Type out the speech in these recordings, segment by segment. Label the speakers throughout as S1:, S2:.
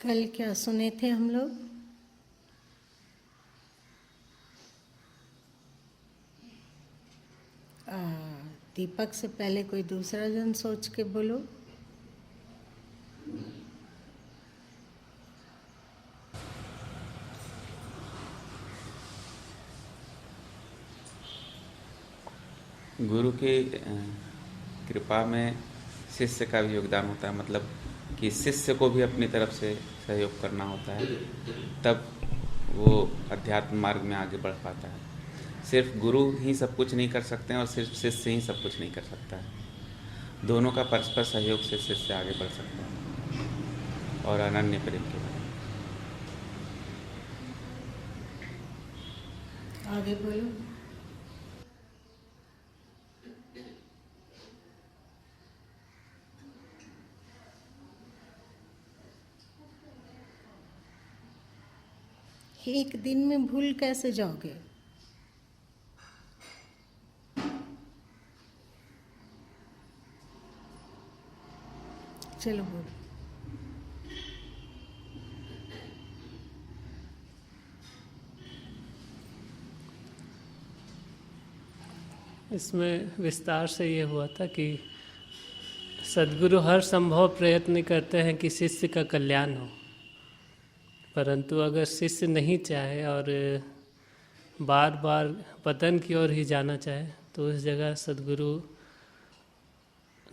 S1: कल क्या सुने थे हम लोग? दीपक से पहले कोई दूसरा जन सोच के बोलो।
S2: गुरु की कृपा में शिष्य का भी योगदान होता है, मतलब कि शिष्य को भी अपनी तरफ से सहयोग करना होता है, तब वो अध्यात्म मार्ग में आगे बढ़ पाता है। सिर्फ गुरु ही सब कुछ नहीं कर सकते हैं और सिर्फ शिष्य ही सब कुछ नहीं कर सकता है। दोनों का परस्पर सहयोग से शिष्य आगे बढ़ सकता है और अनन्य प्रेम के बाद।
S1: आगे बोलो। एक दिन में भूल कैसे जाओगे? चलो बोलो।
S3: इसमें विस्तार से ये हुआ था कि सद्गुरु हर संभव प्रयत्न करते हैं कि शिष्य का कल्याण हो, परंतु अगर शिष्य नहीं चाहे और बार बार पतन की ओर ही जाना चाहे तो उस जगह सद्गुरु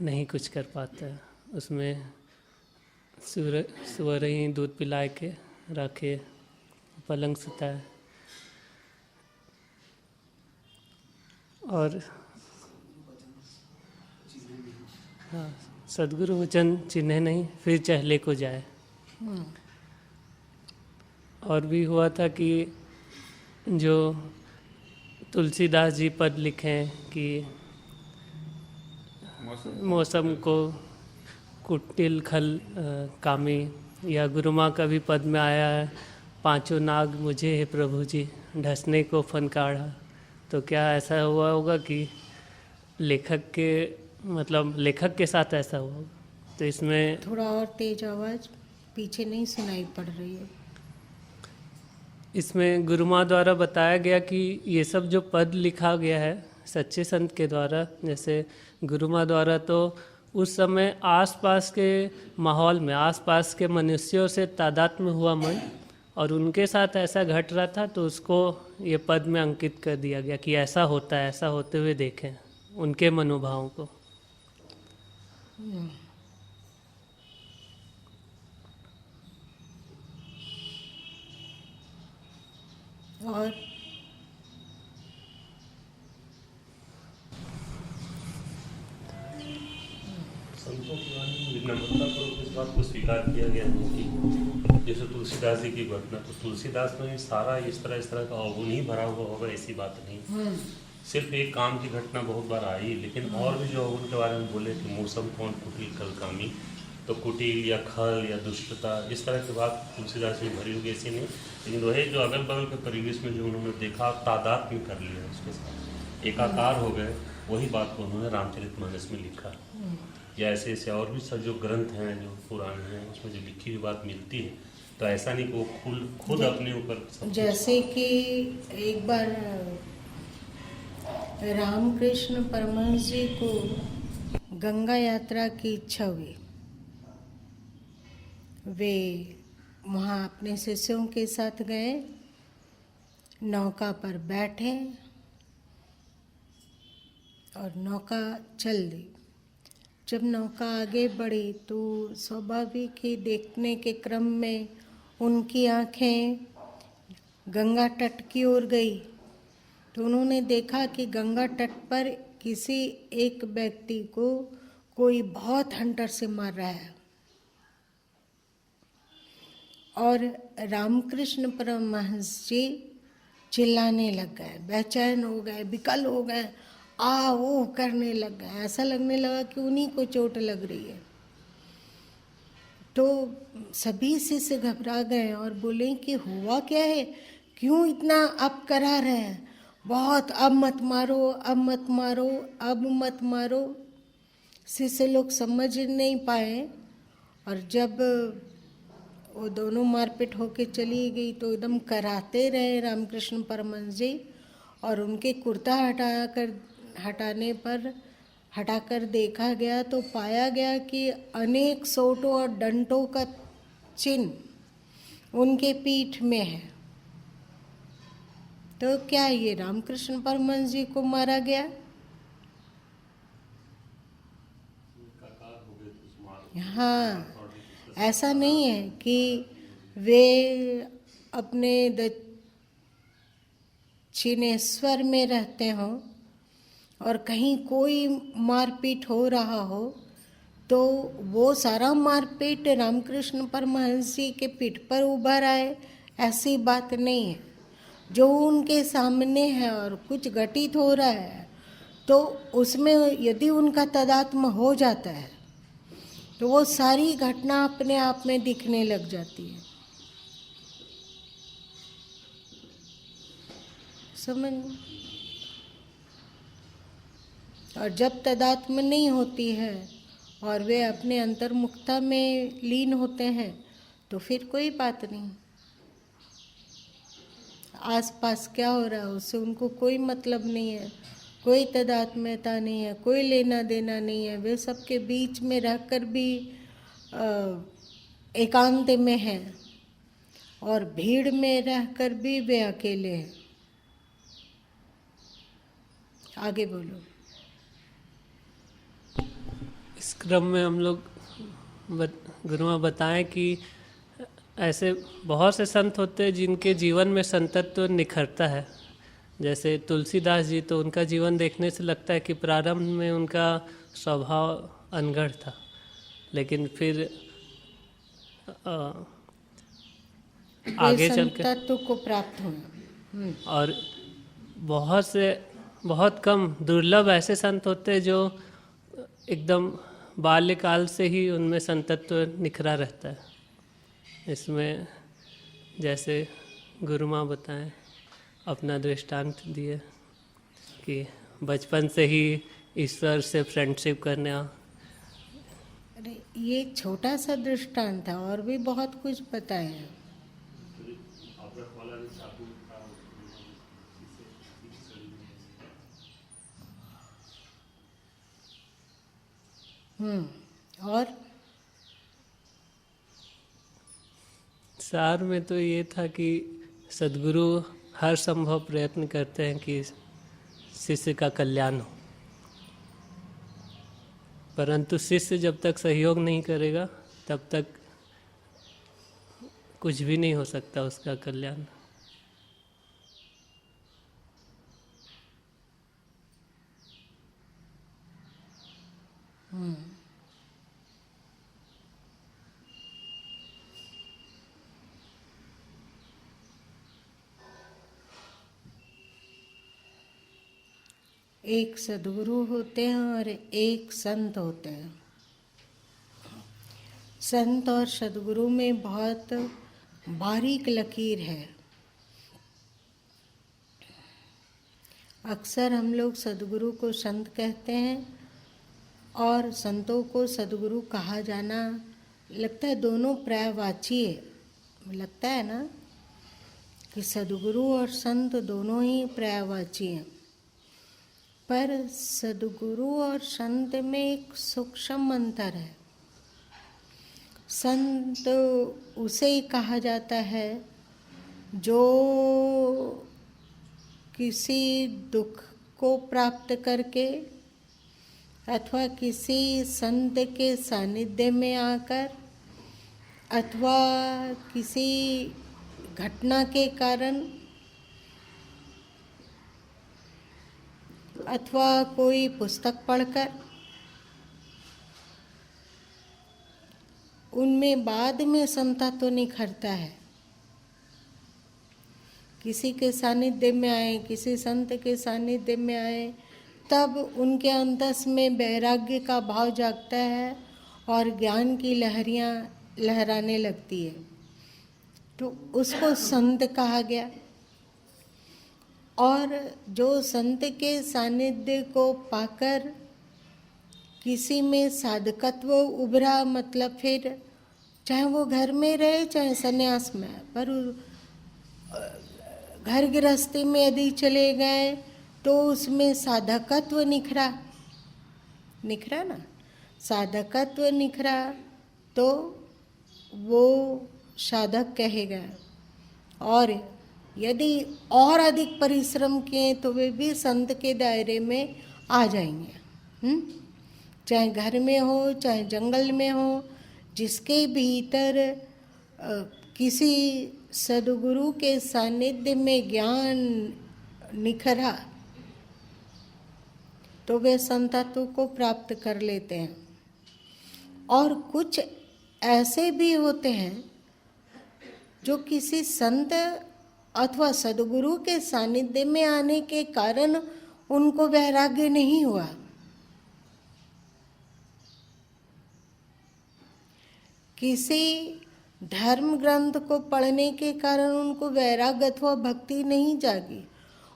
S3: नहीं कुछ कर पाता है। उसमें सुअर ही दूध पिला के रखे, पलंग सुताए, और हाँ, सद्गुरु वचन चिन्हे नहीं फिर चहले को जाए। और भी हुआ था कि जो तुलसीदास जी पद लिखे कि मौसम को कुटिल खल कामी, या गुरु माँ का भी पद में आया है, पांचों नाग मुझे है प्रभु जी ढसने को फनकाढ़ा। तो क्या ऐसा हुआ होगा कि लेखक के साथ ऐसा हुआ? तो इसमें
S1: थोड़ा और तेज आवाज, पीछे नहीं सुनाई पड़ रही है।
S3: इसमें गुरु माँ द्वारा बताया गया कि ये सब जो पद लिखा गया है सच्चे संत के द्वारा, जैसे गुरु माँ द्वारा, तो उस समय आसपास के माहौल में आसपास के मनुष्यों से तादात्म्य हुआ मन, और उनके साथ ऐसा घट रहा था तो उसको ये पद में अंकित कर दिया गया कि ऐसा होता है, ऐसा होते हुए देखें उनके मनोभावों को।
S1: और
S4: संतों की वाणी विनम्रतापूर्वक इस बात को स्वीकार किया गया है कि जैसे तुलसीदास जी की घटना, तो तुलसीदास में सारा इस तरह का अवगुण ही भरा हुआ होगा ऐसी बात नहीं। सिर्फ एक काम की घटना बहुत बार आई, लेकिन और भी जो अवगुण के बारे में बोले कि मौसम कौन कुटिल खल कामी, तो कुटिल या खल या दुष्टता इस तरह की बात तुलसीदास में भरी होगी ऐसी नहीं, लेकिन वही जो अगल बगल के परिवेश में जो उन्होंने देखा तादात्म्य कर लिया, उसके साथ एकाकार हो गए, वही बात को उन्होंने रामचरितमानस में लिखा। या ऐसे ऐसे और भी सब जो ग्रंथ हैं जो पुराने हैं उसमें जो लिखी हुई बात मिलती है, तो ऐसा नहीं कि वो खुद अपने ऊपर।
S1: जैसे कि एक बार रामकृष्ण परमहंस जी को गंगा यात्रा की इच्छा हुई। वे वहाँ अपने शिष्यों के साथ गए, नौका पर बैठे और नौका चल दी। जब नौका आगे बढ़ी तो स्वाभाविक ही देखने के क्रम में उनकी आंखें गंगा तट की ओर गई, तो उन्होंने देखा कि गंगा तट पर किसी एक व्यक्ति को कोई बहुत हंटर से मार रहा है। और रामकृष्ण परमहंस जी चिल्लाने लग गए, बेचैन हो गए, विकल हो गए, आ वो करने लग गए। ऐसा लगने लगा कि उन्हीं को चोट लग रही है। तो सभी शिष्य घबरा गए और बोले कि हुआ क्या है, क्यों इतना अब करा रहे हैं, बहुत अब मत मारो, अब मत मारो, अब मत मारो। शिष्य लोग समझ नहीं पाए, और जब वो दोनों मारपीट होके चली गई तो एकदम कराते रहे रामकृष्ण परमहंस जी, और उनके कुर्ता हटाकर देखा गया तो पाया गया कि अनेक सोटों और डंटों का चिन्ह उनके पीठ में है। तो क्या ये रामकृष्ण परमहंस जी को मारा गया? हाँ, ऐसा नहीं है कि वे अपने दक्षिणेश्वर में रहते हों और कहीं कोई मारपीट हो रहा हो तो वो सारा मारपीट रामकृष्ण परमहंस जी के पीठ पर उभर आए, ऐसी बात नहीं है। जो उनके सामने है और कुछ घटित हो रहा है तो उसमें यदि उनका तादात्म्य हो जाता है तो वो सारी घटना अपने आप में दिखने लग जाती है। समझ? और जब तादात्म्य नहीं होती है और वे अपने अंतर्मुखता में लीन होते हैं तो फिर कोई बात नहीं, आसपास क्या हो रहा है उससे उनको कोई मतलब नहीं है, कोई तादात्म्यता नहीं है, कोई लेना देना नहीं है। वे सबके बीच में रहकर भी एकांत में हैं और भीड़ में रहकर भी वे अकेले हैं। आगे बोलो।
S3: इस क्रम में हम लोग गुरुमा बताएं कि ऐसे बहुत से संत होते हैं जिनके जीवन में संतत्व निखरता है। जैसे तुलसीदास जी, तो उनका जीवन देखने से लगता है कि प्रारंभ में उनका स्वभाव अनगढ़ था, लेकिन फिर आगे चल के
S1: संतत्व को प्राप्त हुए।
S3: और बहुत कम दुर्लभ ऐसे संत होते हैं जो एकदम बाल्यकाल से ही उनमें संतत्व निखरा रहता है। इसमें जैसे गुरु माँ बताएं, अपना दृष्टांत दिए कि बचपन से ही ईश्वर से फ्रेंडशिप करना।
S1: अरे ये छोटा सा दृष्टांत था, और भी बहुत कुछ बताया। और
S3: सार में तो ये था कि सद्गुरु हर संभव प्रयत्न करते हैं कि शिष्य का कल्याण हो, परंतु शिष्य जब तक सहयोग नहीं करेगा तब तक कुछ भी नहीं हो सकता उसका कल्याण।
S1: एक सद्गुरु होते हैं और एक संत होते हैं। संत और सद्गुरु में बहुत बारीक लकीर है। अक्सर हम लोग सद्गुरु को संत कहते हैं और संतों को सद्गुरु कहा जाना लगता है दोनों पर्यायवाची है। लगता है ना कि सद्गुरु और संत दोनों ही पर्यायवाची हैं, पर सद्गुरु और संत में एक सूक्ष्म अंतर है। संत उसे ही कहा जाता है जो किसी दुख को प्राप्त करके अथवा किसी संत के सानिध्य में आकर अथवा किसी घटना के कारण अथवा कोई पुस्तक पढ़कर उनमें बाद में संता तो निखरता है। किसी के सानिध्य में आए, किसी संत के सानिध्य में आए, तब उनके अंतस में वैराग्य का भाव जागता है और ज्ञान की लहरियाँ लहराने लगती है, तो उसको संत कहा गया। और जो संत के सानिध्य को पाकर किसी में साधकत्व उभरा, मतलब फिर चाहे वो घर में रहे चाहे सन्यास में, पर घर गृहस्थी में यदि चले गए तो उसमें साधकत्व निखरा ना, साधकत्व निखरा तो वो साधक कहेगा। और यदि और अधिक परिश्रम किए तो वे भी संत के दायरे में आ जाएंगे। चाहे घर में हो चाहे जंगल में हो, जिसके भीतर किसी सद्गुरु के सानिध्य में ज्ञान निखरा तो वे संतत्व को प्राप्त कर लेते हैं। और कुछ ऐसे भी होते हैं जो किसी संत अथवा सद्गुरु के सानिध्य में आने के कारण उनको वैराग्य नहीं हुआ। किसी धर्म ग्रंथ को पढ़ने के कारण उनको वैराग्य अथवा भक्ति नहीं जागी,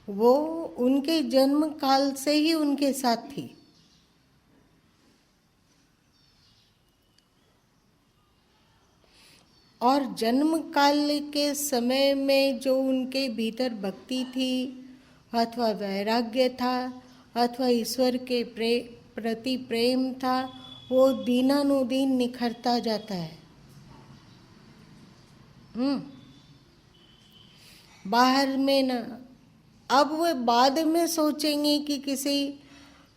S1: वो उनके जन्म काल से ही उनके साथ थी। और जन्म काल के समय में जो उनके भीतर भक्ति थी अथवा वैराग्य था अथवा ईश्वर के प्रति प्रेम था, वो दिनानुदिन निखरता जाता है। बाहर में ना, अब वो बाद में सोचेंगे कि किसी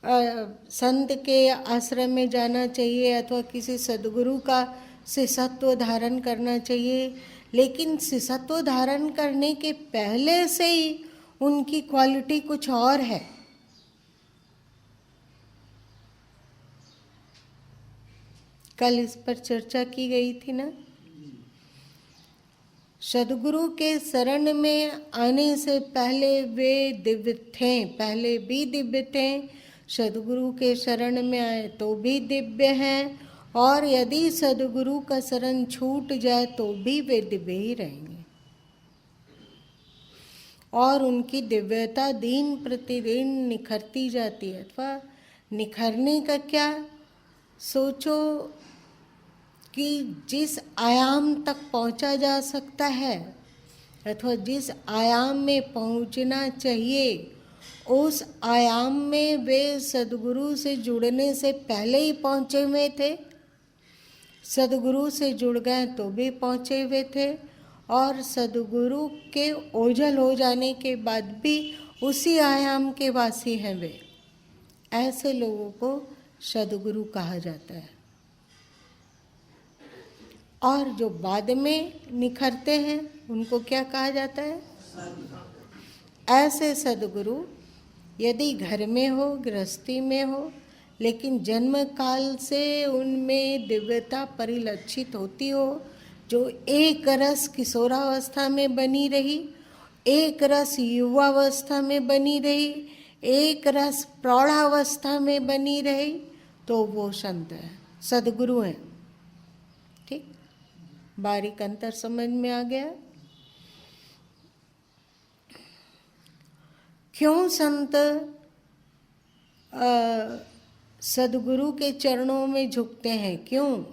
S1: संत के आश्रम में जाना चाहिए अथवा किसी सद्गुरु का शिष्यत्व धारण करना चाहिए, लेकिन शिष्यत्व धारण करने के पहले से ही उनकी क्वालिटी कुछ और है। कल इस पर चर्चा की गई थी ना। सद्गुरु के शरण में आने से पहले वे दिव्य थे, पहले भी दिव्य थे। सद्गुरु के शरण में आए तो भी दिव्य हैं, और यदि सद्गुरु का शरण छूट जाए तो भी वे दिव्य ही रहेंगे। और उनकी दिव्यता दिन प्रतिदिन निखरती जाती है। अथवा निखरने का क्या, सोचो कि जिस आयाम तक पहुंचा जा सकता है अथवा जिस आयाम में पहुंचना चाहिए, उस आयाम में वे सद्गुरु से जुड़ने से पहले ही पहुंचे हुए थे। सद्गुरु से जुड़ गए तो भी पहुंचे हुए थे, और सद्गुरु के ओझल हो जाने के बाद भी उसी आयाम के वासी हैं वे। ऐसे लोगों को सद्गुरु कहा जाता है। और जो बाद में निखरते हैं उनको क्या कहा जाता है? ऐसे सद्गुरु यदि घर में हो, गृहस्थी में हो, लेकिन जन्म काल से उनमें दिव्यता परिलक्षित होती हो, जो एक रस किशोरावस्था में बनी रही, एक रस युवावस्था में बनी रही, एक रस प्रौढ़ावस्था में बनी रही, तो वो संत है, सद्गुरु हैं। ठीक, बारीक अंतर समझ में आ गया? क्यों संत सद्गुरु के चरणों में झुकते हैं? क्यों?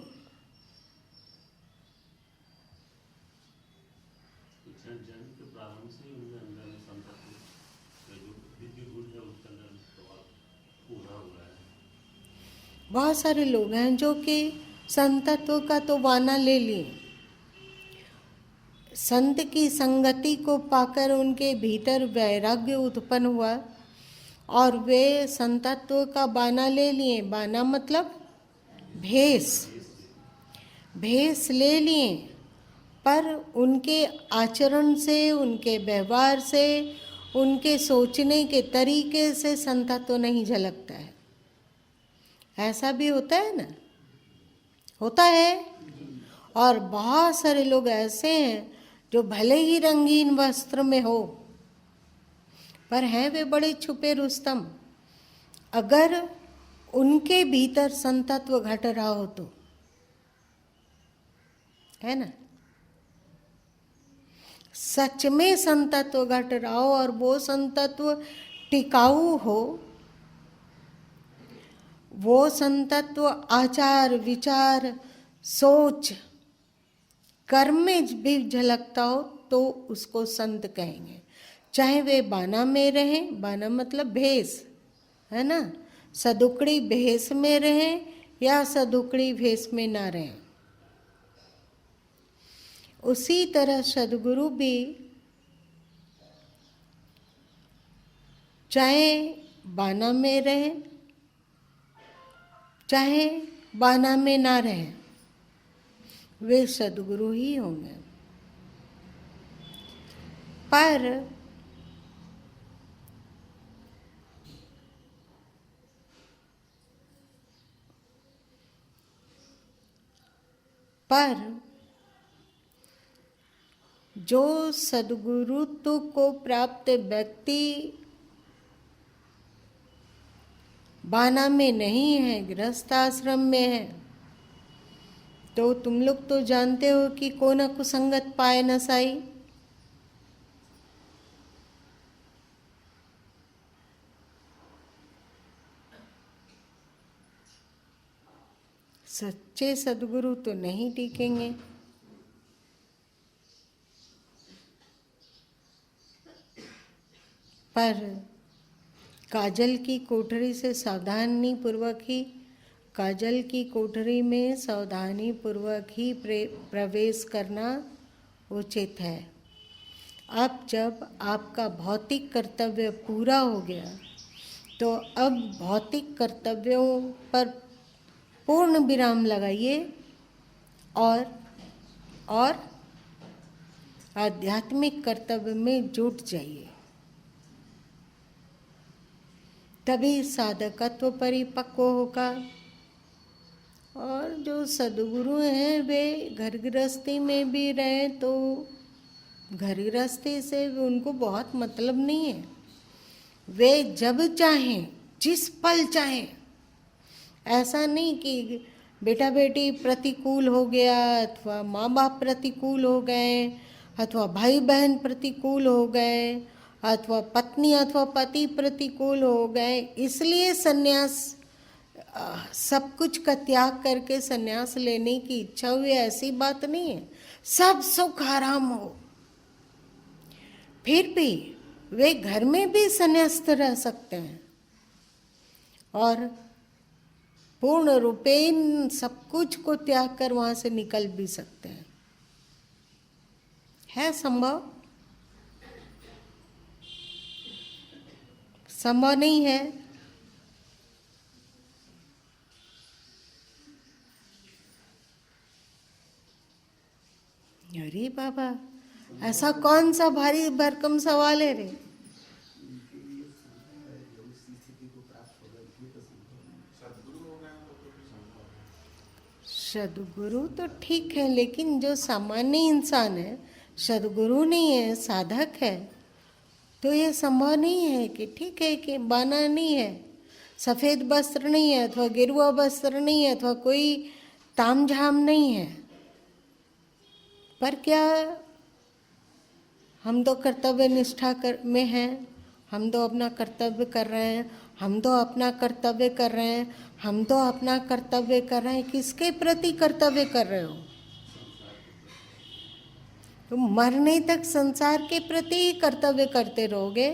S1: बहुत सारे लोग हैं जो कि संतत्व का तो वाना ले लिए, संत की संगति को पाकर उनके भीतर वैराग्य उत्पन्न हुआ और वे संतत्व का बाना ले लिए। बाना मतलब भेष ले लिए, पर उनके आचरण से, उनके व्यवहार से, उनके सोचने के तरीके से संतत्व नहीं झलकता है। ऐसा भी होता है ना, होता है। और बहुत सारे लोग ऐसे हैं जो भले ही रंगीन वस्त्र में हो, पर हैं वे बड़े छुपे रुस्तम। अगर उनके भीतर संतत्व घट रहा हो तो, है ना, सच में संतत्व घट रहा हो और वो संतत्व टिकाऊ हो, वो संतत्व आचार विचार सोच कर्म में भी झलकता हो तो उसको संत कहेंगे। चाहे वे बाना में रहें, बाना मतलब भेष, है ना, सदुकड़ी भेष में रहें या सदुकड़ी भेष में ना रहें। उसी तरह सदगुरु भी चाहे बाना में रहे चाहे बाना में ना रहे, वे सदगुरु ही होंगे। पर जो सदगुरुत्व को प्राप्त व्यक्ति बाना में नहीं है, गृहस्थ आश्रम में है, तो तुम लोग तो जानते हो कि को न कुसंगत पाए न साई। सच्चे सदगुरु तो नहीं टिकेंगे। पर काजल की कोठरी से सावधानी पूर्वक ही, काजल की कोठरी में सावधानी पूर्वक ही प्रवेश करना उचित है। अब जब आपका भौतिक कर्तव्य पूरा हो गया, तो अब भौतिक कर्तव्यों पर पूर्ण विराम लगाइए और आध्यात्मिक कर्तव्य में जुट जाइए। तभी साधकत्व परिपक्व होगा। और जो सदगुरु हैं वे घर गृहस्थी में भी रहें तो घर गृहस्थी से उनको बहुत मतलब नहीं है। वे जब चाहें, जिस पल चाहें, ऐसा नहीं कि बेटा बेटी प्रतिकूल हो गया अथवा माँ बाप प्रतिकूल हो गए अथवा भाई बहन प्रतिकूल हो गए अथवा पत्नी अथवा पति प्रतिकूल हो गए, इसलिए सन्यास, सब कुछ का त्याग करके सन्यास लेने की इच्छा हुई, ऐसी बात नहीं है। सब सुख आराम हो, फिर भी वे घर में भी सन्यास्त रह सकते हैं और पूर्ण रूपेण सब कुछ को त्याग कर वहां से निकल भी सकते हैं। है संभव? संभव नहीं है। अरे बाबा, ऐसा कौन सा भारी भरकम सवाल है रे? सदगुरु तो ठीक है, लेकिन जो सामान्य इंसान है, सदगुरु नहीं है, साधक है, तो ये संभव नहीं है कि ठीक है कि बाना नहीं है, सफ़ेद वस्त्र नहीं है अथवा गेरुआ वस्त्र नहीं है अथवा कोई तामझाम नहीं है, पर क्या हम तो कर्तव्य निष्ठा में हैं, हम तो अपना कर्तव्य कर रहे हैं, हम तो अपना कर्तव्य कर रहे हैं, हम तो अपना कर्तव्य कर रहे हैं। किसके प्रति कर्तव्य कर रहे हो? तुम मरने तक संसार के प्रति ही कर्तव्य करते रहोगे।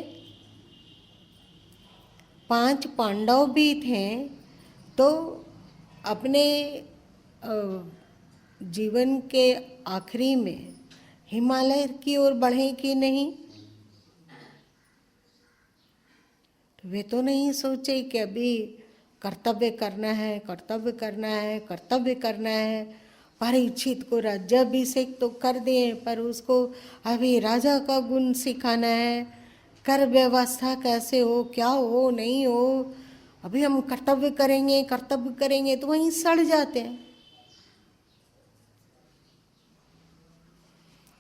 S1: 5 पांडव भी थे तो अपने जीवन के आखिरी में हिमालय की ओर बढ़े कि नहीं? वे तो नहीं सोचे कि अभी कर्तव्य करना है, कर्तव्य करना है, कर्तव्य करना है। परीक्षित को राज्याभिषेक तो कर दिए, पर उसको अभी राजा का गुण सिखाना है, कर व्यवस्था कैसे हो, क्या हो, नहीं हो, अभी हम कर्तव्य करेंगे, कर्तव्य करेंगे, तो वहीं सड़ जाते हैं।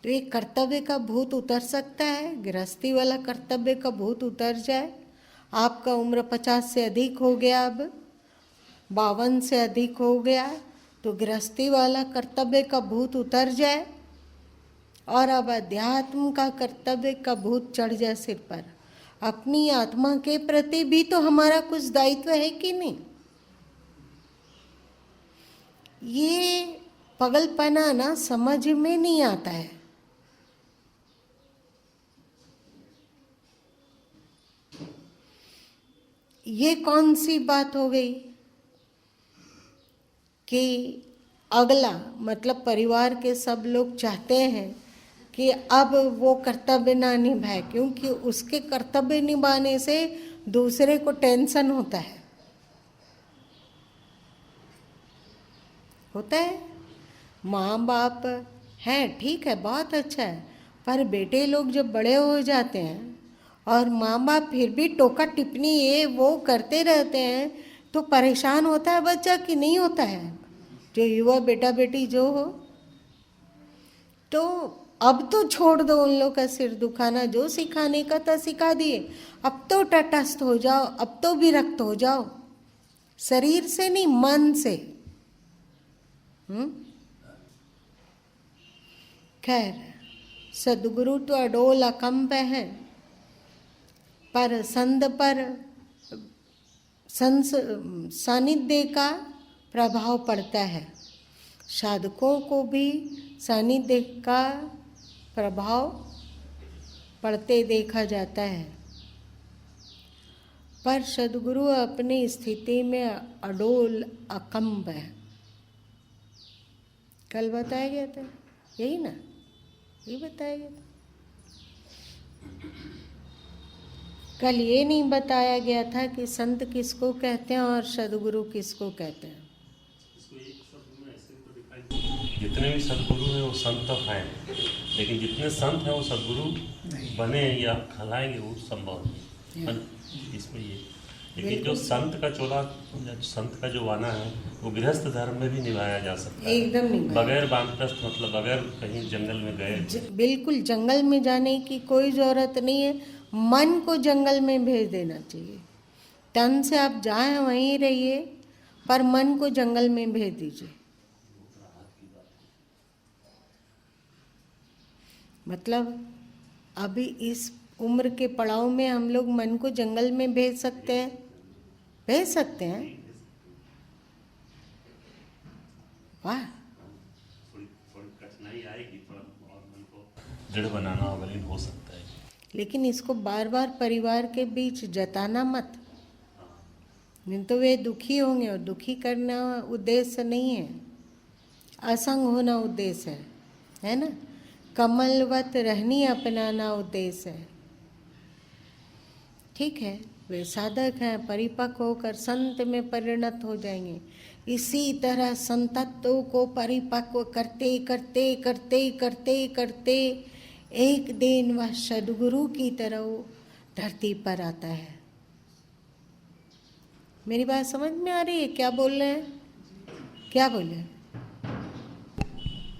S1: तो ये कर्तव्य का भूत उतर सकता है, गृहस्थी वाला कर्तव्य का भूत उतर जाए। आपका उम्र 50 से अधिक हो गया, अब 52 से अधिक हो गया, तो गृहस्थी वाला कर्तव्य का भूत उतर जाए और अब अध्यात्म का कर्तव्य का भूत चढ़ जाए सिर पर। अपनी आत्मा के प्रति भी तो हमारा कुछ दायित्व है कि नहीं? ये पगलपना ना समझ में नहीं आता है। ये कौन सी बात हो गई कि अगला मतलब परिवार के सब लोग चाहते हैं कि अब वो कर्तव्य ना निभाए, क्योंकि उसके कर्तव्य निभाने से दूसरे को टेंशन होता है। होता है, माँ बाप हैं, ठीक है, बहुत अच्छा है, पर बेटे लोग जब बड़े हो जाते हैं और माँ बाप फिर भी टोका टिप्पणी ये वो करते रहते हैं तो परेशान होता है बच्चा कि नहीं होता है, जो युवा बेटा बेटी जो हो। तो अब तो छोड़ दो उन लोग का सिर दुखाना, जो सिखाने का था सिखा दिए, अब तो तटस्थ हो जाओ, अब तो विरक्त हो जाओ, शरीर से नहीं मन से। खैर, सदगुरु तो अडोल अकम्प है, पर संत पर सानिध्य का प्रभाव पड़ता है। साधकों को भी सानिध्य का प्रभाव पड़ते देखा जाता है, पर सदगुरु अपनी स्थिति में अडोल अकम्प है। कल बताया गया था यही ना, यही बताया गया था। कल ये नहीं बताया गया था कि संत किसको कहते हैं और सदगुरु किसको कहते हैं।
S4: इसको एक शब्द में ऐसे तो डिफाइन, जितने भी सदगुरु हैं वो संत तो हैं, लेकिन जितने संत हैं वो सदगुरु बने या कहलाएंगे वो संभव नहीं इसमें ये। लेकिन जो संत का चोला, संत का जो वाना है वो गृहस्थ धर्म में भी निभाया जा सकता है,
S1: एकदम नहीं,
S4: बगैर वानप्रस्थ मतलब बगैर कहीं जंगल में गए।
S1: बिल्कुल जंगल में जाने की कोई ज़रूरत नहीं है, मन को जंगल में भेज देना चाहिए। तन से आप जाएं वहीं रहिए, पर मन को जंगल में भेज दीजिए। मतलब अभी इस उम्र के पड़ाव में हम लोग मन को जंगल में भेज सकते हैं, भेज सकते हैं। वाह,
S4: थोड़ी कठिनाई आएगी, थोड़ा और मन को दृढ़ बनाना होगा, लेकिन हो सकता है।
S1: लेकिन इसको बार बार परिवार के बीच जताना मत, नहीं तो वे दुखी होंगे, और दुखी करना उद्देश्य नहीं है, असंग होना उद्देश्य है ना। कमलवत रहनी अपनाना उद्देश्य है। ठीक है, वे साधक हैं, परिपक्व होकर संत में परिणत हो जाएंगे। इसी तरह संतत्व को परिपक्व करते करते करते करते करते एक दिन वह सदगुरु की तरह धरती पर आता है। मेरी बात समझ में आ रही है? क्या बोल रहे हैं, क्या बोले?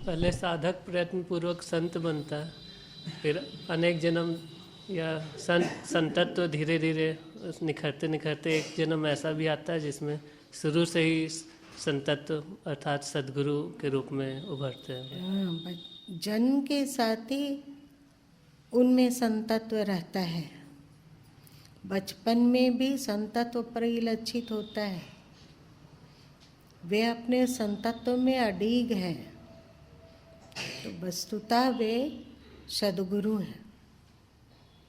S3: पहले साधक प्रयत्न पूर्वक संत बनता है, फिर अनेक जन्म या संतत्व धीरे धीरे निखरते निखरते एक जन्म ऐसा भी आता है जिसमें शुरू से ही संतत्व अर्थात सद्गुरु के रूप में उभरते हैं।
S1: जन्म के साथ ही उनमें संतत्व रहता है। बचपन में भी संतत्व परिलक्षित होता है, वे अपने संतत्व में अडीग हैं, तो वस्तुतः वे सद्गुरु हैं।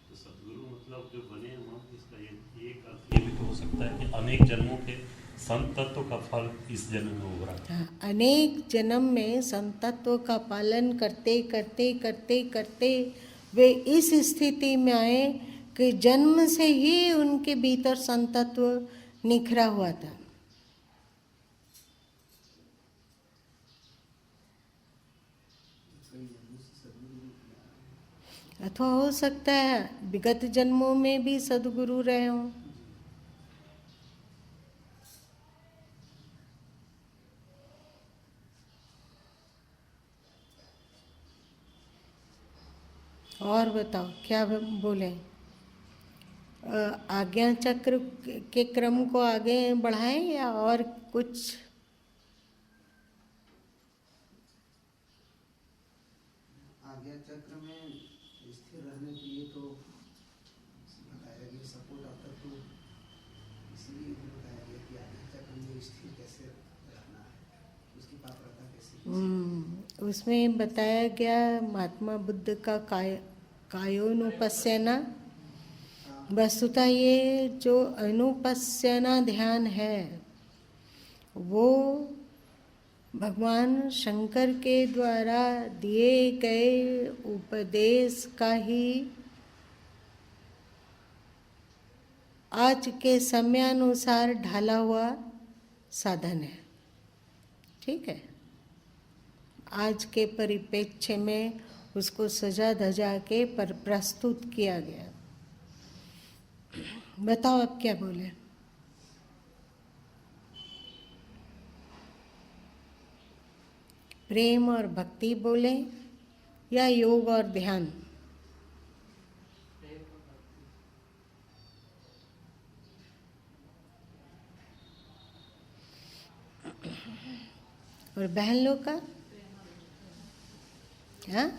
S4: तो सद्गुरु मतलब जो बने हैं, इसका ये एक अर्थ ये भी तो हो सकता है कि अनेक जन्मों के संतत्व का फल इस जन्म में उभरा।
S1: हाँ, अनेक जन्म में संतत्व का पालन करते करते करते करते वे इस स्थिति में आए कि जन्म से ही उनके भीतर संतत्व निखरा हुआ था। अथवा हो सकता है विगत जन्मों में भी सद्गुरु रहे हों। और बताओ क्या बोले? आज्ञा चक्र के क्रम को आगे बढ़ाएं या और कुछ?
S5: आज्ञा चक्र में स्थिर रहने के लिए तो बताया गया सपोर्ट आता, तो इसलिए बताया गया कि आज्ञा चक्र में स्थिर कैसे रहना है। उसकी पात्रता कैसी?
S1: उसमें बताया गया महात्मा बुद्ध का कायोनुपस्यना। वस्तुतः ये जो अनुपस्यना ध्यान है वो भगवान शंकर के द्वारा दिए गए उपदेश का ही आज के समयानुसार ढाला हुआ साधन है। ठीक है, आज के परिप्रेक्ष्य में उसको सजा धजा के पर प्रस्तुत किया गया। बताओ अब क्या बोले? प्रेम और भक्ति बोले या योग और ध्यान? और बहन लोग का? हाँ,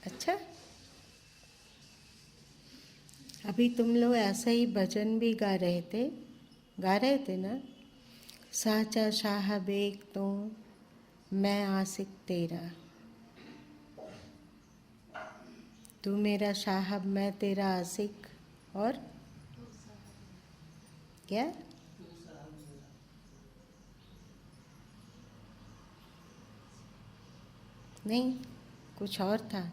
S1: अच्छा। अभी तुम लोग ऐसा ही भजन भी गा रहे थे ना? साचा साहब एक तो मैं आशिक तेरा, तू मेरा साहब मैं तेरा आशिक, और क्या? नहीं, कुछ और था।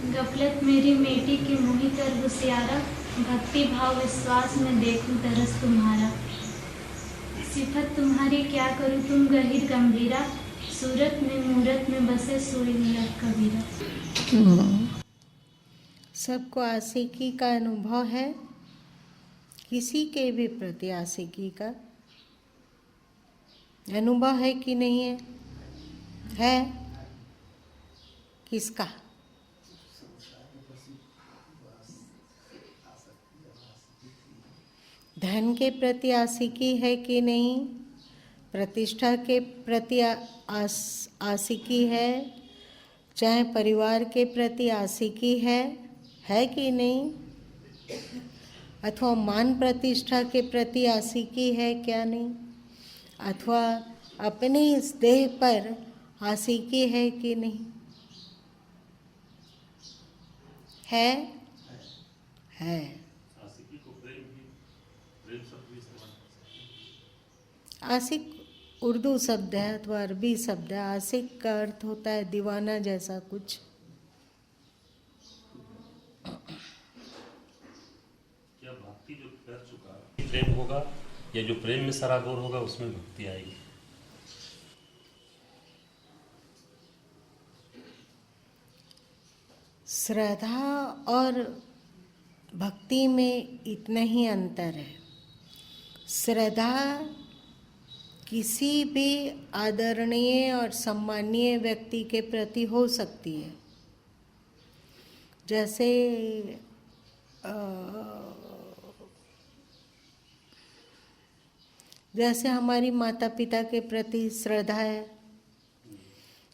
S6: गफलत मेरी मेटी की मुही कर गुसियारा, भक्ति भाव विश्वास में देखूं तरस तुम्हारा। सिफत तुम्हारी क्या करूं तुम गहीर गंभीरा, सूरत में मूरत में बसे सोई नियत कबीरा।
S1: सबको आशिकी का अनुभव है, किसी के भी प्रति आशिकी का अनुभव है कि नहीं है? है किसका? धन के प्रति आशिकी है कि नहीं? प्रतिष्ठा के प्रति आशिकी है? चाहे परिवार के प्रति आशिकी है कि नहीं? अथवा मान प्रतिष्ठा के प्रति आशिकी है क्या नहीं? अथवा अपने इस देह पर आशिकी है कि नहीं? है। आशिक उर्दू शब्द है अथवा अरबी शब्द है। आशिक का अर्थ होता है दीवाना जैसा कुछ।
S4: क्या भक्ति जो कर चुका प्रेम होगा, या जो प्रेम में सराबोर होगा उसमें भक्ति आएगी?
S1: श्रद्धा और भक्ति में इतना ही अंतर है। श्रद्धा किसी भी आदरणीय और सम्मानीय व्यक्ति के प्रति हो सकती है। जैसे हमारी माता पिता के प्रति श्रद्धा है,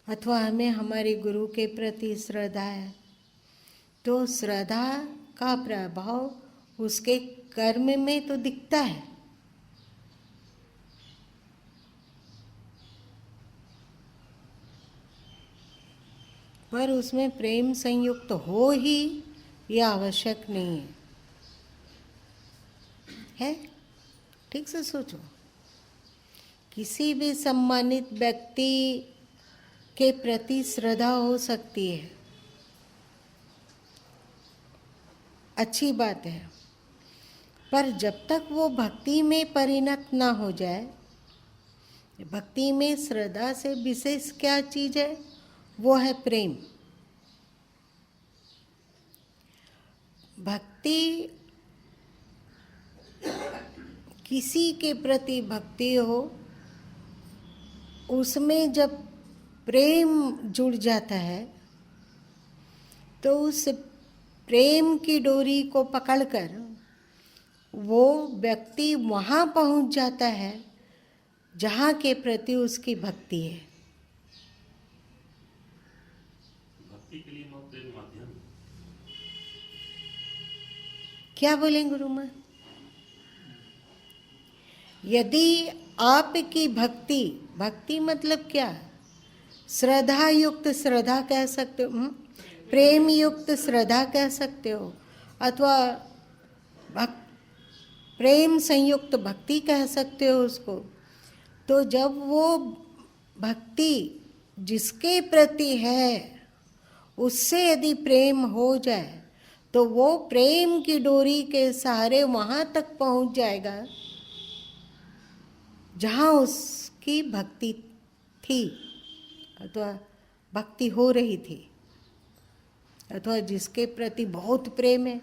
S1: अथवा हमें हमारे गुरु के प्रति श्रद्धा है, तो श्रद्धा का प्रभाव उसके कर्म में तो दिखता है, पर उसमें प्रेम संयुक्त हो ही यह आवश्यक नहीं है। ठीक से सोचो, किसी भी सम्मानित व्यक्ति के प्रति श्रद्धा हो सकती है, अच्छी बात है, पर जब तक वो भक्ति में परिणत ना हो जाए, भक्ति में श्रद्धा से विशेष क्या चीज़ है? वो है प्रेम। भक्ति, किसी के प्रति भक्ति हो, उसमें जब प्रेम जुड़ जाता है तो उस प्रेम की डोरी को पकड़कर वो व्यक्ति वहाँ पहुँच जाता है जहाँ के प्रति उसकी भक्ति है।
S4: भक्ति के लिए प्रेम माध्यम।
S1: क्या बोलें गुरु माँ? यदि आपकी भक्ति, भक्ति मतलब क्या? श्रद्धा युक्त श्रद्धा कह सकते हो, प्रेम युक्त श्रद्धा कह सकते हो, अथवा प्रेम संयुक्त भक्ति कह सकते हो उसको। तो जब वो भक्ति जिसके प्रति है उससे यदि प्रेम हो जाए तो वो प्रेम की डोरी के सहारे वहाँ तक पहुँच जाएगा जहाँ उसकी भक्ति थी अथवा भक्ति हो रही थी, अथवा जिसके प्रति बहुत प्रेम है।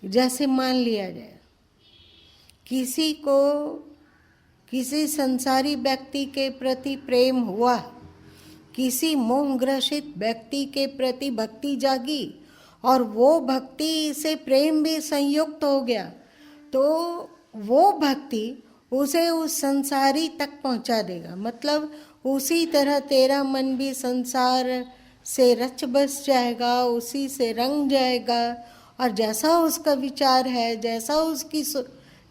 S1: जैसे मान लिया जाए किसी को किसी संसारी व्यक्ति के प्रति प्रेम हुआ, किसी मोहग्रसित व्यक्ति के प्रति भक्ति जागी और वो भक्ति से प्रेम भी संयुक्त हो गया, तो वो भक्ति उसे उस संसारी तक पहुंचा देगा। मतलब उसी तरह तेरा मन भी संसार से रच बस जाएगा, उसी से रंग जाएगा, और जैसा उसका विचार है,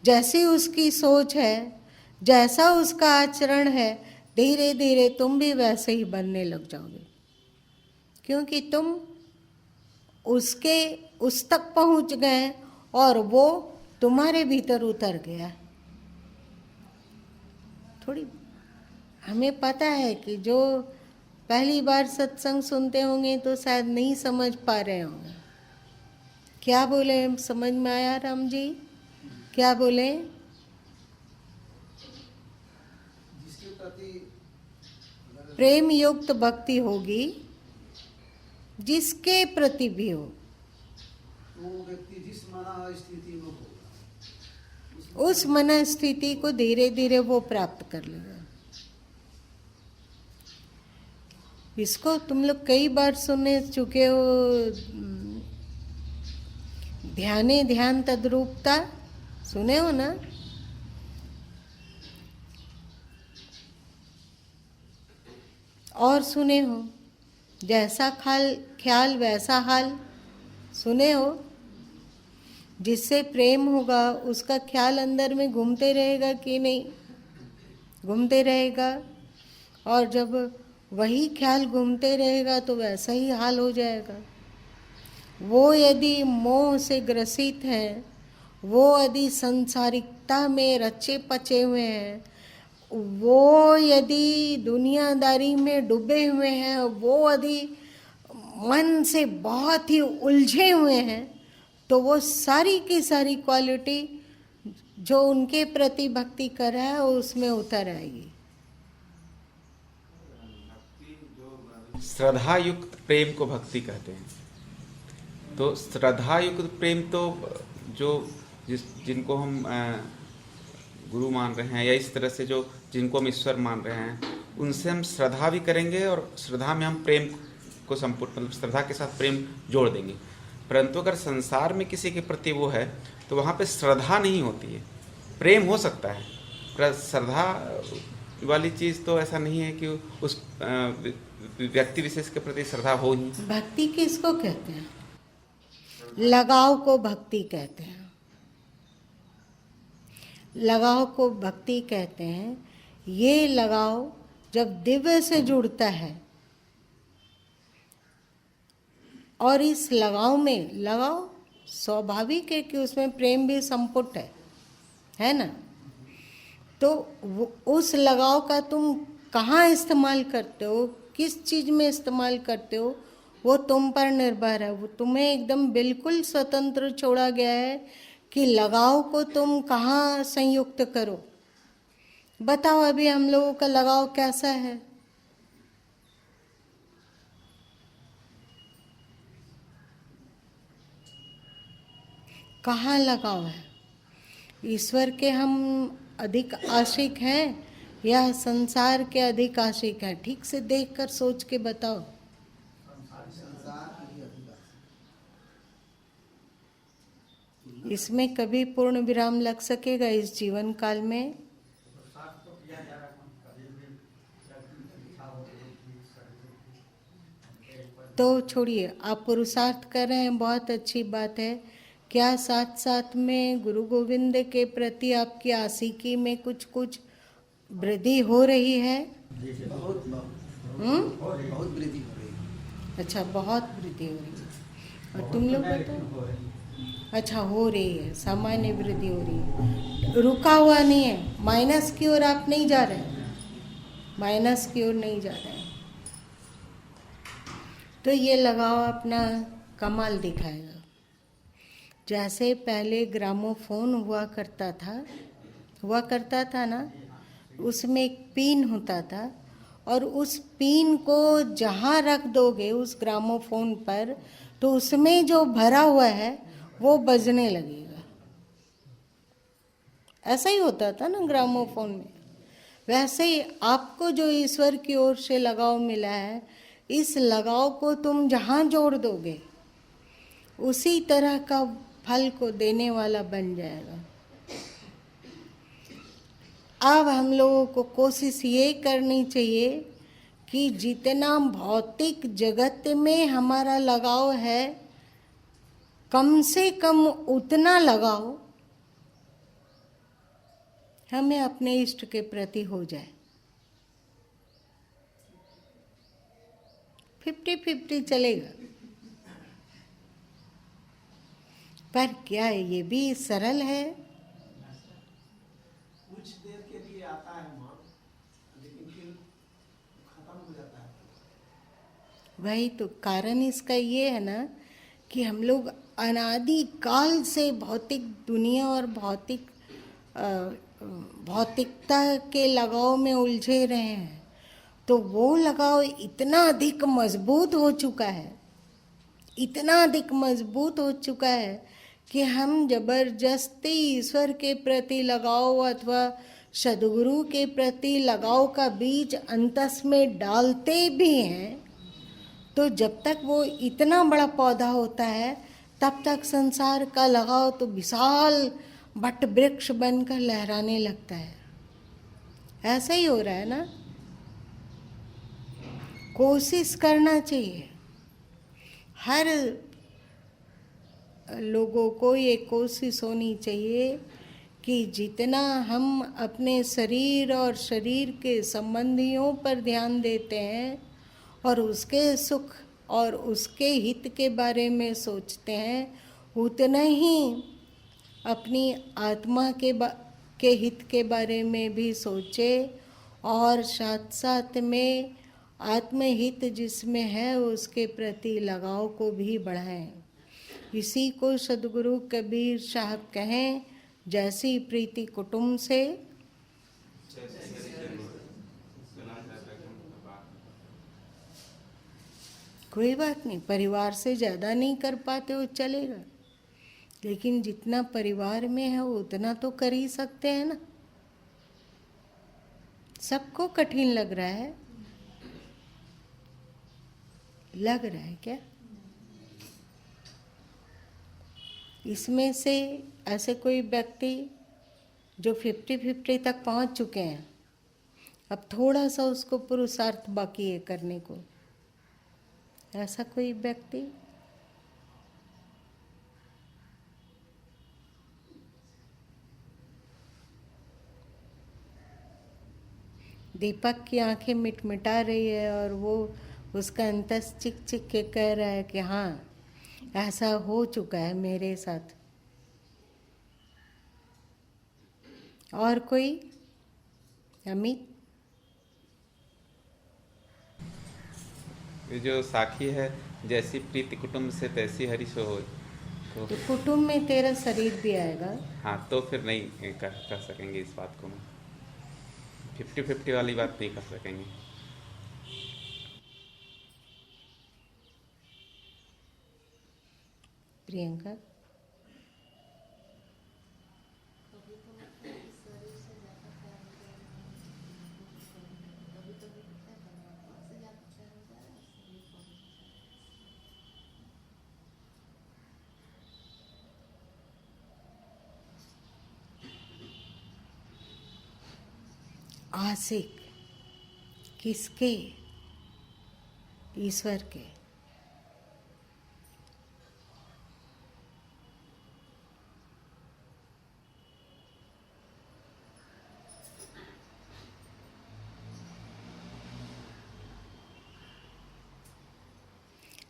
S1: जैसी उसकी सोच है, जैसा उसका आचरण है, धीरे धीरे तुम भी वैसे ही बनने लग जाओगे, क्योंकि तुम उस तक पहुंच गए और वो तुम्हारे भीतर उतर गया। थोड़ी हमें पता है कि जो पहली बार सत्संग सुनते होंगे तो शायद नहीं समझ पा रहे होंगे। क्या बोले? समझ में आया राम जी? क्या बोले?
S5: जिसके प्रति
S1: प्रेम युक्त भक्ति होगी, जिसके प्रति भी हो,
S5: तो वो व्यक्ति जिस मन स्थिति में होगा
S1: उस मन स्थिति को धीरे धीरे वो प्राप्त कर लेगा। इसको तुम लोग कई बार सुने चुके हो, ध्यान तद्रूपता सुने हो ना? और सुने हो जैसा ख्याल वैसा हाल, सुने हो? जिससे प्रेम होगा उसका ख्याल अंदर में घूमते रहेगा कि नहीं? घूमते रहेगा। और जब वही ख्याल घूमते रहेगा तो वैसा ही हाल हो जाएगा। वो यदि मोह से ग्रसित है, वो यदि संसारिकता में रचे पचे हुए हैं, वो यदि दुनियादारी में डूबे हुए हैं, वो यदि मन से बहुत ही उलझे हुए हैं, तो वो सारी की सारी क्वालिटी जो उनके प्रति भक्ति कर रहा है उसमें उतर आएगी।
S2: श्रद्धा युक्त प्रेम को भक्ति कहते हैं। तो श्रद्धा युक्त प्रेम तो जिनको हम गुरु मान रहे हैं, या इस तरह से जिनको हम ईश्वर मान रहे हैं, उनसे हम श्रद्धा भी करेंगे और श्रद्धा में हम प्रेम को संपूर्ण, मतलब श्रद्धा के साथ प्रेम जोड़ देंगे। परंतु अगर संसार में किसी के प्रति वो है तो वहाँ पे श्रद्धा नहीं होती है, प्रेम हो सकता है, पर श्रद्धा वाली चीज़ तो ऐसा नहीं है कि उस व्यक्ति विशेष के प्रति श्रद्धा हो ही।
S1: भक्ति किसको कहते हैं? लगाव को भक्ति कहते हैं। लगाव को भक्ति कहते हैं। ये लगाव जब दिव्य से जुड़ता है, और इस लगाव में, लगाव स्वाभाविक है कि उसमें प्रेम भी संपुट है ना? तो उस लगाव का तुम कहाँ इस्तेमाल करते हो, किस चीज़ में इस्तेमाल करते हो, वो तुम पर निर्भर है। वो तुम्हें एकदम बिल्कुल स्वतंत्र छोड़ा गया है कि लगाव को तुम कहाँ संयुक्त करो। बताओ अभी हम लोगों का लगाव कैसा है? कहाँ लगाव है? ईश्वर के हम अधिक आशिक हैं या संसार के अधिक आशिक हैं? ठीक से देखकर सोच के बताओ।
S5: संसार की अधिकार।
S1: इसमें कभी पूर्ण विराम लग सकेगा इस जीवन काल में? तो छोड़िए, आप पुरुषार्थ कर रहे हैं, बहुत अच्छी बात है। क्या साथ साथ में गुरु गोविंद के प्रति आपकी आशिकी में कुछ कुछ वृद्धि हो रही है?
S5: बहुत बहुत वृद्धि हो रही है।
S1: अच्छा, बहुत वृद्धि हो रही है। और तुम लोग बताओ? अच्छा, हो रही है, सामान्य वृद्धि हो रही है, रुका हुआ नहीं है। माइनस की ओर आप नहीं जा रहे, माइनस की ओर नहीं जा रहे हैं। तो ये लगाव अपना कमाल दिखाएगा। जैसे पहले ग्रामोफोन हुआ करता था ना, उसमें एक पिन होता था, और उस पिन को जहाँ रख दोगे उस ग्रामोफोन पर, तो उसमें जो भरा हुआ है वो बजने लगेगा। ऐसा ही होता था ना ग्रामोफोन में। वैसे ही आपको जो ईश्वर की ओर से लगाव मिला है, इस लगाव को तुम जहाँ जोड़ दोगे उसी तरह का फल को देने वाला बन जाएगा। अब हम लोगों को कोशिश ये करनी चाहिए कि जितना भौतिक जगत में हमारा लगाव है, कम से कम उतना लगाव हमें अपने इष्ट के प्रति हो जाए। 50-50 चलेगा। पर क्या ये भी सरल है?
S5: कुछ देर के लिए आता है माँ, लेकिन फिर खत्म हो जाता है।
S1: वही तो कारण इसका ये है ना कि हम लोग अनादि काल से भौतिक दुनिया और भौतिकता के लगाव में उलझे रहे हैं। तो वो लगाव इतना अधिक मजबूत हो चुका है, इतना अधिक मजबूत हो चुका है कि हम जबरदस्ती ईश्वर के प्रति लगाव अथवा सद्गुरु के प्रति लगाव का बीज अंतस में डालते भी हैं, तो जब तक वो इतना बड़ा पौधा होता है तब तक संसार का लगाव तो विशाल वट वृक्ष बनकर लहराने लगता है। ऐसा ही हो रहा है ना। कोशिश करना चाहिए, हर लोगों को ये कोशिश होनी चाहिए कि जितना हम अपने शरीर और शरीर के संबंधियों पर ध्यान देते हैं और उसके सुख और उसके हित के बारे में सोचते हैं, उतना ही अपनी आत्मा के हित के बारे में भी सोचे, और साथ साथ में आत्महित जिसमें है उसके प्रति लगाव को भी बढ़ाएं। इसी को सद्गुरु कबीर साहब कहें, जैसी प्रीति कुटुंब से कोई बात नहीं, परिवार से ज़्यादा नहीं कर पाते हो चलेगा, लेकिन जितना परिवार में है उतना तो कर ही सकते हैं ना। सबको कठिन लग रहा है क्या? इसमें से ऐसे कोई व्यक्ति जो 50-50 तक पहुंच चुके हैं, अब थोड़ा सा उसको पुरुषार्थ बाकी है करने को, ऐसा कोई व्यक्ति? दीपक की आंखें मिटमिटा रही है और वो उसका अंतस चिक चिक के कह रहा है कि हाँ, ऐसा हो चुका है मेरे साथ। और कोई? अमित?
S2: ये जो साखी है, जैसी प्रीति कुटुंब से तैसी हरि सो होय,
S1: तो कुटुंब में तेरा शरीर भी आएगा।
S2: हाँ, तो फिर नहीं कर सकेंगे इस बात को। 50-50 वाली बात नहीं कर सकेंगे।
S1: प्रियंका? आशिक किसके? ईश्वर के।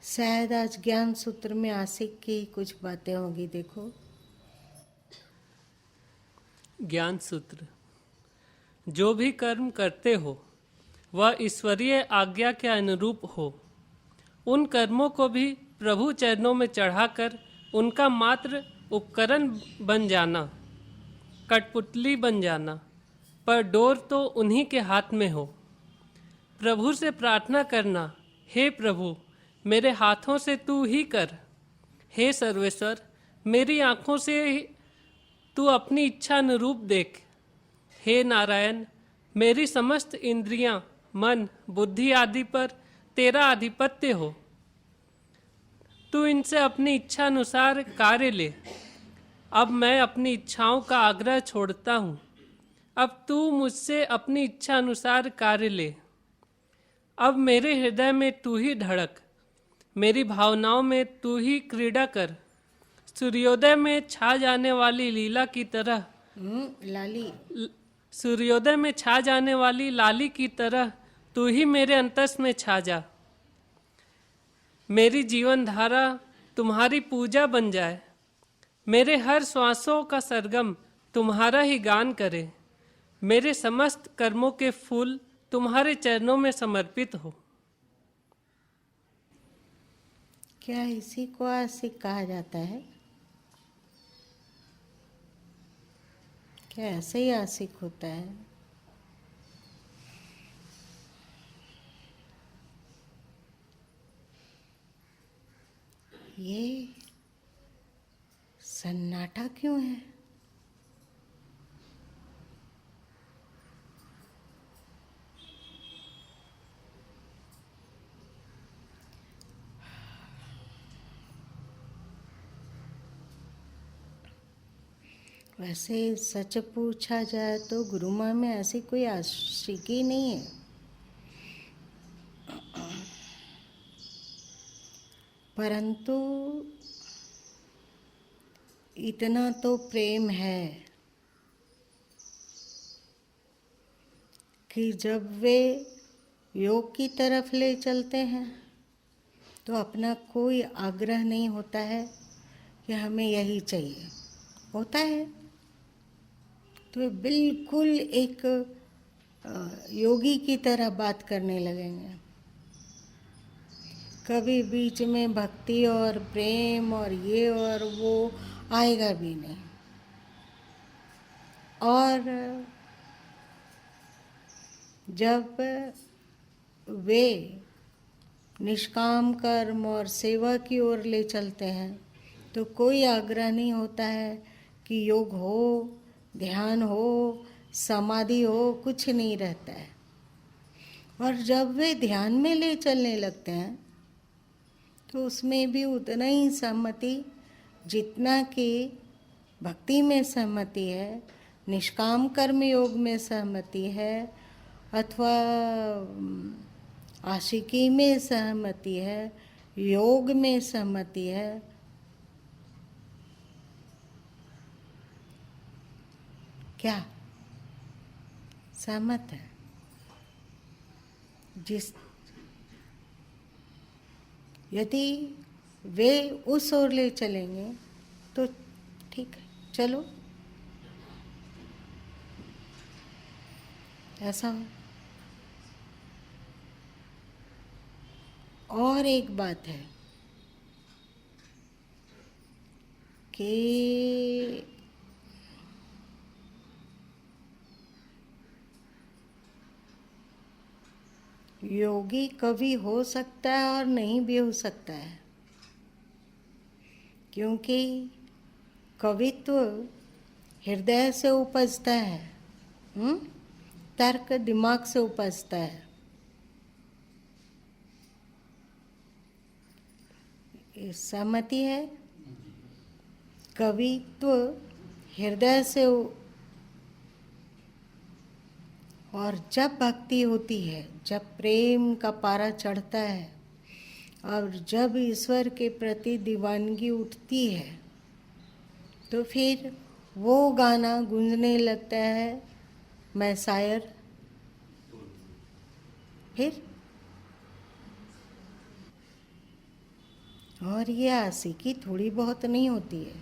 S1: शायद आज ज्ञान सूत्र में आशिक की कुछ बातें होगी। देखो,
S3: ज्ञान सूत्र। जो भी कर्म करते हो वह ईश्वरीय आज्ञा के अनुरूप हो। उन कर्मों को भी प्रभु चरणों में चढ़ाकर उनका मात्र उपकरण बन जाना, कठपुतली बन जाना, पर डोर तो उन्हीं के हाथ में हो। प्रभु से प्रार्थना करना, हे प्रभु मेरे हाथों से तू ही कर। हे सर्वेश्वर मेरी आँखों से तू अपनी इच्छा अनुरूप देख। हे नारायण मेरी समस्त इंद्रियां, मन, बुद्धि आदि पर तेरा आधिपत्य हो। तू इनसे अपनी इच्छा अनुसार कार्य ले। अब मैं अपनी इच्छाओं का आग्रह छोड़ता हूँ। अब तू मुझसे अपनी इच्छा अनुसार कार्य ले। अब मेरे हृदय में तू ही धड़क, मेरी भावनाओं में तू ही क्रीड़ा कर। सूर्योदय में छा जाने वाली लीला की तरह सूर्योदय में छा जाने वाली लाली की तरह तू ही मेरे अंतस में छा जा। मेरी जीवन धारा तुम्हारी पूजा बन जाए। मेरे हर श्वासों का सरगम तुम्हारा ही गान करे। मेरे समस्त कर्मों के फूल तुम्हारे चरणों में समर्पित हो।
S1: क्या इसी को आशिक कहा जाता है? क्या ऐसे ही आशिक होता है? ये सन्नाटा क्यों है? वैसे सच पूछा जाए तो गुरु माँ में ऐसी कोई आशिकी नहीं है। परंतु इतना तो प्रेम है कि जब वे योग की तरफ ले चलते हैं तो अपना कोई आग्रह नहीं होता है कि हमें यही चाहिए। होता है तो बिल्कुल एक योगी की तरह बात करने लगेंगे। कभी बीच में भक्ति और प्रेम और ये और वो आएगा भी नहीं। और जब वे निष्काम कर्म और सेवा की ओर ले चलते हैं तो कोई आग्रह नहीं होता है कि योग हो, ध्यान हो, समाधि हो, कुछ नहीं रहता है। और जब वे ध्यान में ले चलने लगते हैं तो उसमें भी उतना ही सहमति जितना कि भक्ति में सहमति है, निष्काम कर्म योग में सहमति है, अथवा आशिकी में सहमति है, योग में सहमति है। क्या सहमत है? यदि वे उस ओर ले चलेंगे तो ठीक है, चलो ऐसा हो। और एक बात है कि योगी कभी हो सकता है और नहीं भी हो सकता है, क्योंकि कवित्व हृदय से उपजता है, तर्क दिमाग से उपजता है। सहमति है? कवित्व हृदय से और जब भक्ति होती है, जब प्रेम का पारा चढ़ता है और जब ईश्वर के प्रति दीवानगी उठती है, तो फिर वो गाना गूंजने लगता है, मैं शायर। फिर और ये आशिकी थोड़ी बहुत नहीं होती है,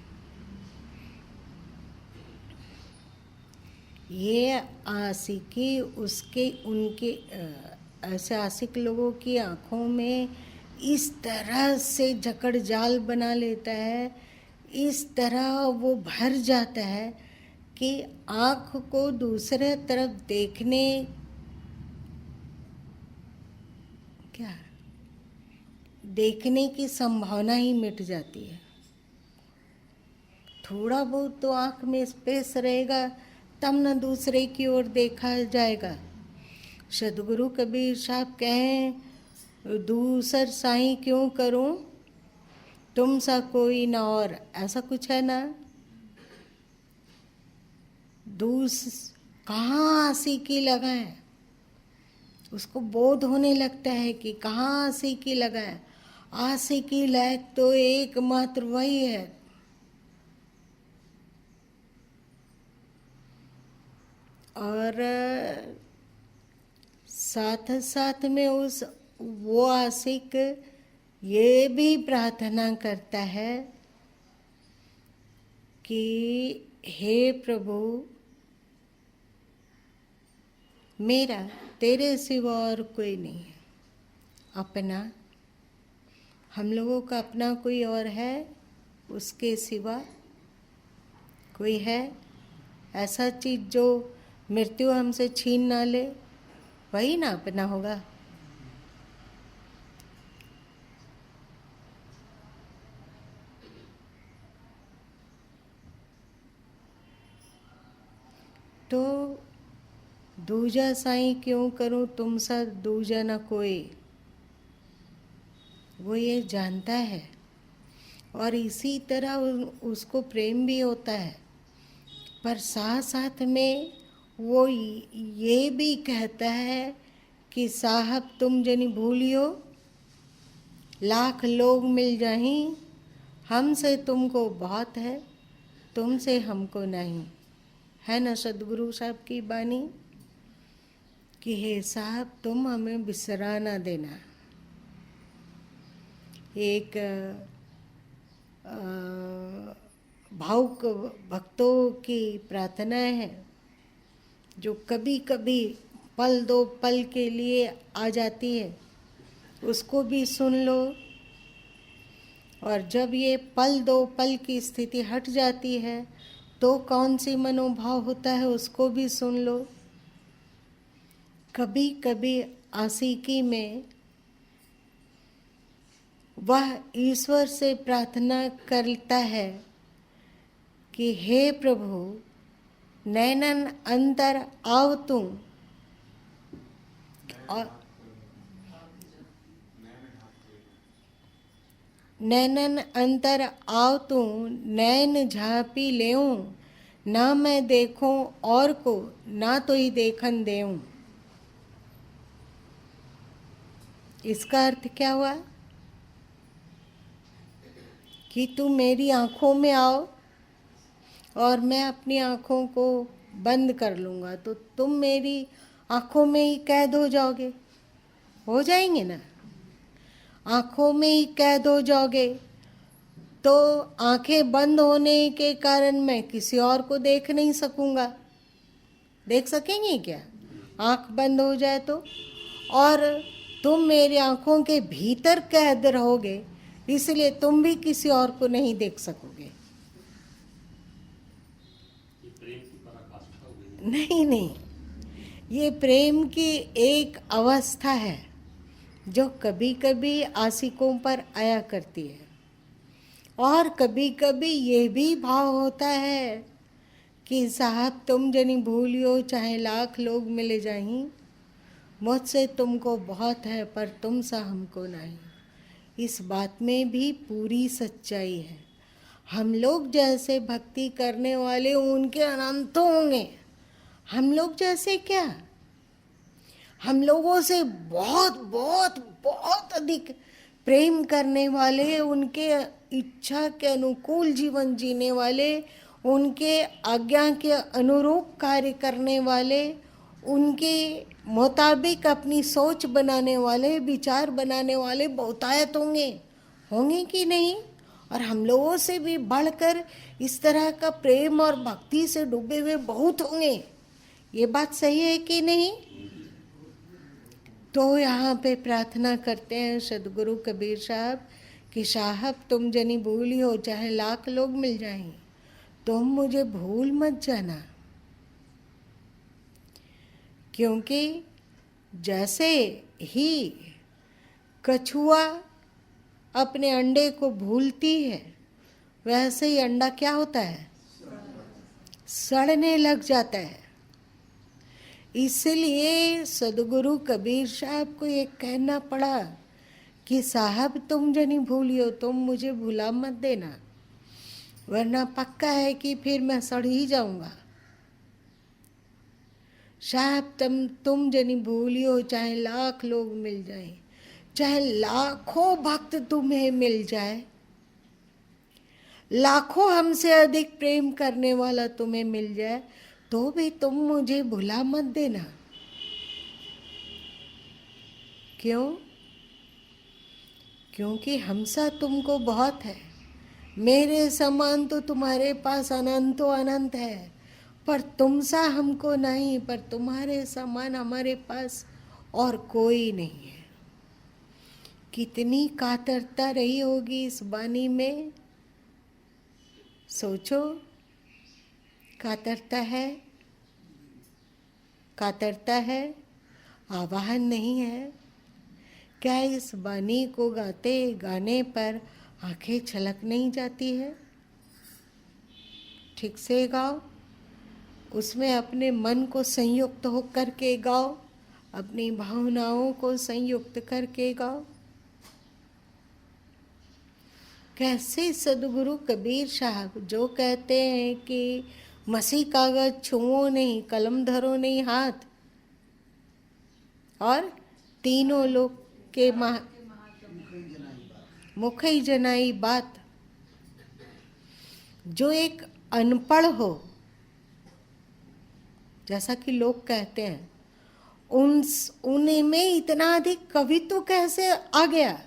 S1: ये आशिकी उसके उनके ऐसे आशिक लोगों की आँखों में इस तरह से जकड़ जाल बना लेता है, इस तरह वो भर जाता है कि आँख को दूसरे तरफ देखने की संभावना ही मिट जाती है। थोड़ा बहुत तो आँख में स्पेस रहेगा, तब न दूसरे की ओर देखा जाएगा। सदगुरु कबीर साहब कहें, दूसर साईं क्यों करूं, तुम सा कोई ना और, ऐसा कुछ है ना। कहाँ आशिकी लगाएं, उसको बोध होने लगता है कि कहाँ आशिकी लगाएं। आशिकी लायक तो एकमात्र वही है। और साथ साथ में वो आशिक ये भी प्रार्थना करता है कि हे प्रभु, मेरा तेरे सिवा और कोई नहीं है अपना। हम लोगों का अपना कोई और है, उसके सिवा कोई है ऐसा चीज जो मृत्यु हमसे छीन ना ले, वही ना अपना होगा। तो दूजा साईं क्यों करूं, तुम सा दूजा न कोई, वो ये जानता है। और इसी तरह उसको प्रेम भी होता है, पर साथ साथ में वो ये भी कहता है कि साहब तुम जनी भूलियो, लाख लोग मिल जाहीं, हमसे तुमको बहुत है, तुमसे हमको नहीं। है ना सदगुरु साहब की बानी कि हे साहब तुम हमें बिसरा ना देना। एक भावुक भक्तों की प्रार्थना है जो कभी कभी पल दो पल के लिए आ जाती है, उसको भी सुन लो। और जब ये पल दो पल की स्थिति हट जाती है तो कौन सी मनोभाव होता है, उसको भी सुन लो। कभी कभी आशिकी में वह ईश्वर से प्रार्थना करता है कि हे प्रभु, नैनन अंतर आव तू, नैनन अंतर आव तू, नैन झाँपी लेऊं, ना मैं देखूं और को, ना तो ही देखन देऊं। इसका अर्थ क्या हुआ कि तू मेरी आँखों में आओ और मैं अपनी आँखों को बंद कर लूँगा, तो तुम मेरी आँखों में ही कैद हो जाओगे, हो जाएंगे ना। आँखों में ही कैद हो जाओगे तो आँखें बंद होने के कारण मैं किसी और को देख नहीं सकूँगा। देख सकेंगे क्या आँख बंद हो जाए तो? और तुम मेरी आँखों के भीतर कैद रहोगे, इसलिए तुम भी किसी और को नहीं देख सकोगे। नहीं नहीं, ये प्रेम की एक अवस्था है जो कभी कभी आशिकों पर आया करती है। और कभी कभी ये भी भाव होता है कि साहब तुम जनी भूलियो, चाहे लाख लोग मिले जाहीं, मुझसे तुमको बहुत है पर तुम सा हमको नहीं। इस बात में भी पूरी सच्चाई है। हम लोग जैसे भक्ति करने वाले उनके अनंत होंगे, हम लोग जैसे क्या, हम लोगों से बहुत बहुत बहुत अधिक प्रेम करने वाले, उनके इच्छा के अनुकूल जीवन जीने वाले, उनके आज्ञा के अनुरूप कार्य करने वाले, उनके मुताबिक अपनी सोच बनाने वाले, विचार बनाने वाले बहुतायत होंगे कि नहीं? और हम लोगों से भी बढ़कर इस तरह का प्रेम और भक्ति से डूबे हुए बहुत होंगे। ये बात सही है कि नहीं? तो यहाँ पे प्रार्थना करते हैं सदगुरु कबीर साहब कि साहब तुम जनी भूली हो, चाहे लाख लोग मिल जाएं, तुम मुझे भूल मत जाना। क्योंकि जैसे ही कछुआ अपने अंडे को भूलती है, वैसे ही अंडा क्या होता है? सड़ने लग जाता है। इसलिए सदगुरु कबीर साहब को ये कहना पड़ा कि साहब तुम जनी भूलियो, तुम मुझे भुला मत देना, वरना पक्का है कि फिर मैं सड़ ही जाऊंगा। साहब तुम जनी भूलियो, चाहे लाख लोग मिल जाएं, चाहे लाखों भक्त तुम्हें मिल जाए, लाखों हमसे अधिक प्रेम करने वाला तुम्हें मिल जाए, तो भी तुम मुझे भुला मत देना। क्यों? क्योंकि हमसा तुमको बहुत है, मेरे समान तो तुम्हारे पास अनंतो अनंत है, पर तुमसा हमको नहीं, पर तुम्हारे समान हमारे पास और कोई नहीं है। कितनी कातरता रही होगी इस वाणी में, सोचो। कातरता है, आवाहन नहीं है। क्या इस वाणी को गाने पर आंखें छलक नहीं जाती है? ठीक से गाओ, उसमें अपने मन को संयुक्त होकर के गाओ, अपनी भावनाओं को संयुक्त करके गाओ। कैसे सदगुरु कबीर साहब जो कहते हैं कि मसी कागज छुओ नहीं, कलम धरो नहीं हाथ, और तीनों लोग के मुख ही जनाई बात। जो एक अनपढ़ हो, जैसा कि लोग कहते हैं, उनमें इतना अधिक कवित्व कैसे आ गया?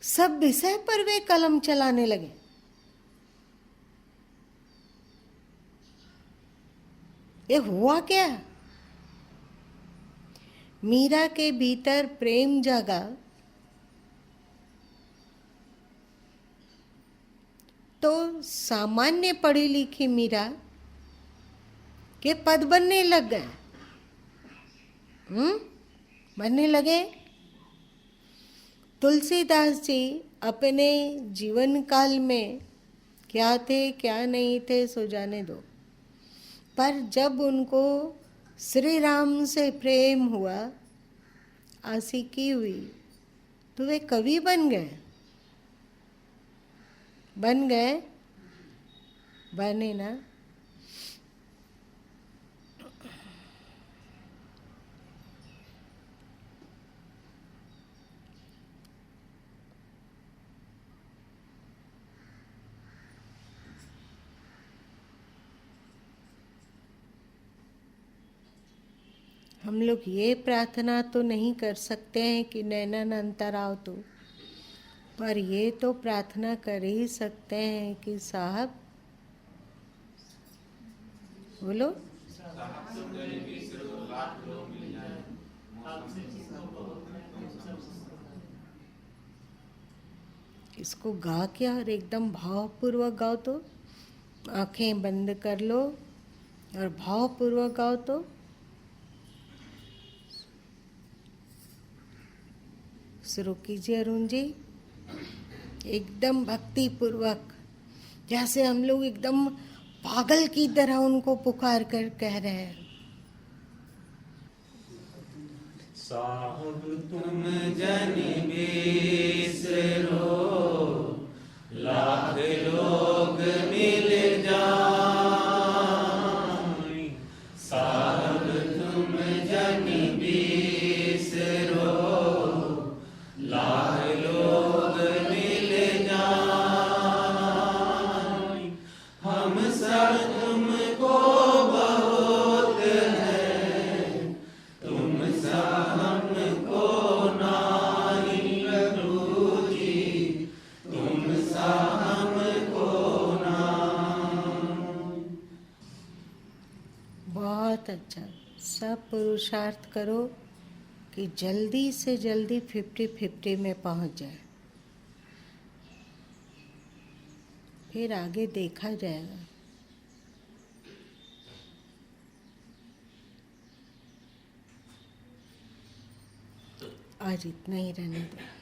S1: सब विषय पर वे कलम चलाने लगे। ये हुआ क्या? मीरा के भीतर प्रेम जागा तो सामान्य पढ़ी लिखी मीरा के पद बनने लग गए। बनने लगे। तुलसीदास जी अपने जीवन काल में क्या थे क्या नहीं थे सो जाने दो, पर जब उनको श्री राम से प्रेम हुआ, आशिकी हुई, तो वे कवि बन गए। बने ना। हम लोग ये प्रार्थना तो नहीं कर सकते हैं कि नैनन अंतर आओ तो, पर ये तो प्रार्थना कर ही सकते हैं कि साहब, बोलो, इसको गा क्या और एकदम भावपूर्वक गाओ तो, आंखें बंद कर लो और भावपूर्वक गाओ तो। शुरू कीजिए अरुण जी, एकदम भक्ति पूर्वक, जैसे हम लोग एकदम पागल की तरह उनको पुकार कर कह रहे हैं।
S2: साहब तुम जनी बिसरो, लाख लोग मिल जाएं, साहब
S1: बहुत अच्छा। सब पुरुषार्थ करो कि जल्दी से जल्दी 50-50 में पहुंच जाए, फिर आगे देखा जाएगा। आज इतना ही रहने दो।